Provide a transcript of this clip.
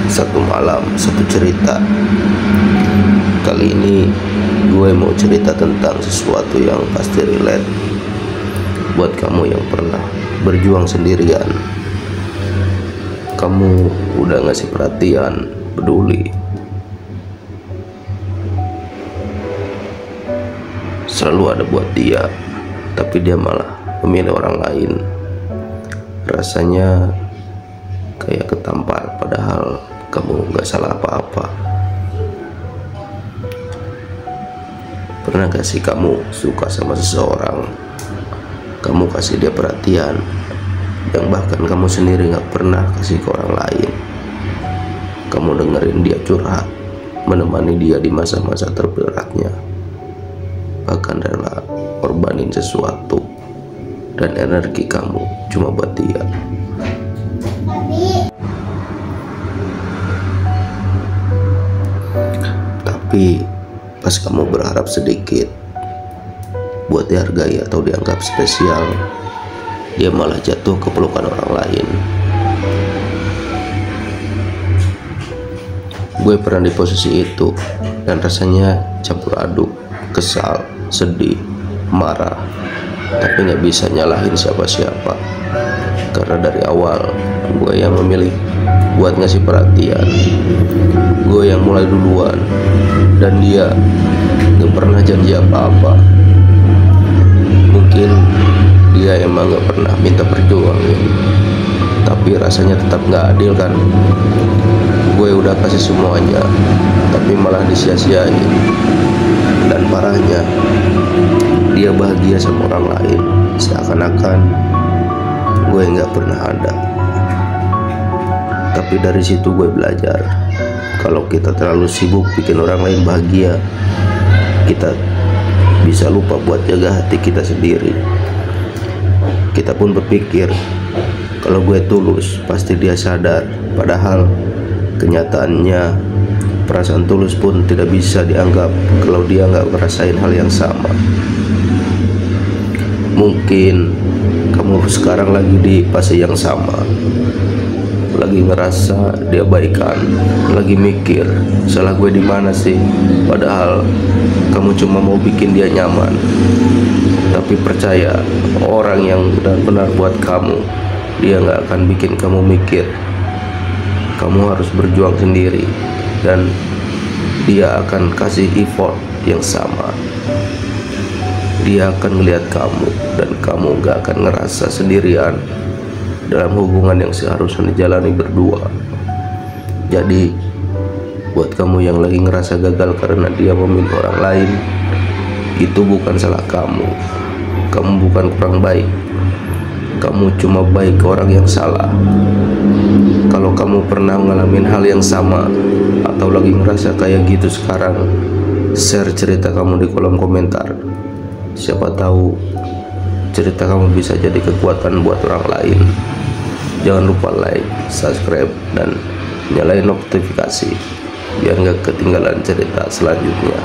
Satu malam, satu cerita. Kali ini gue mau cerita tentang sesuatu yang pasti relate buat kamu yang pernah berjuang sendirian. Kamu udah ngasih perhatian, peduli, selalu ada buat dia, tapi dia malah memilih orang lain. Rasanya kayak ketampar, padahal kamu gak salah apa-apa. Pernah gak sih kamu suka sama seseorang, kamu kasih dia perhatian yang bahkan kamu sendiri gak pernah kasih ke orang lain. Kamu dengerin dia curhat, menemani dia di masa-masa terberatnya, bahkan rela korbanin sesuatu dan energi kamu cuma buat dia. Tapi pas kamu berharap sedikit buat dihargai atau dianggap spesial, dia malah jatuh ke pelukan orang lain. Gue pernah di posisi itu dan rasanya campur aduk, kesal, sedih, marah, tapi gak bisa nyalahin siapa-siapa, karena dari awal gue yang memilih buat ngasih perhatian. Gue yang mulai duluan dan dia gak pernah janji apa-apa. Mungkin dia emang gak pernah minta perjuangin, tapi rasanya tetap gak adil kan. Gue udah kasih semuanya, tapi malah disia-siain. Dan parahnya, dia bahagia sama orang lain, seakan-akan gue gak pernah ada. Tapi dari situ gue belajar, kalau kita terlalu sibuk bikin orang lain bahagia, kita bisa lupa buat jaga hati kita sendiri. Kita pun berpikir, kalau gue tulus, pasti dia sadar. Padahal kenyataannya, perasaan tulus pun tidak bisa dianggap kalau dia nggak ngerasain hal yang sama. Mungkin kamu sekarang lagi di fase yang sama, lagi ngerasa dia baikan, lagi mikir salah gue di mana sih, padahal kamu cuma mau bikin dia nyaman. Tapi percaya, orang yang benar-benar buat kamu, dia nggak akan bikin kamu mikir. Kamu harus berjuang sendiri, dan dia akan kasih effort yang sama. Dia akan melihat kamu, dan kamu gak akan ngerasa sendirian dalam hubungan yang seharusnya dijalani berdua. Jadi buat kamu yang lagi ngerasa gagal karena dia memilih orang lain, itu bukan salah kamu. Kamu bukan kurang baik, kamu cuma baik ke orang yang salah. Kalau kamu pernah ngalamin hal yang sama atau lagi ngerasa kayak gitu sekarang, share cerita kamu di kolom komentar. Siapa tahu cerita kamu bisa jadi kekuatan buat orang lain. Jangan lupa like, subscribe, dan nyalain notifikasi biar gak ketinggalan cerita selanjutnya.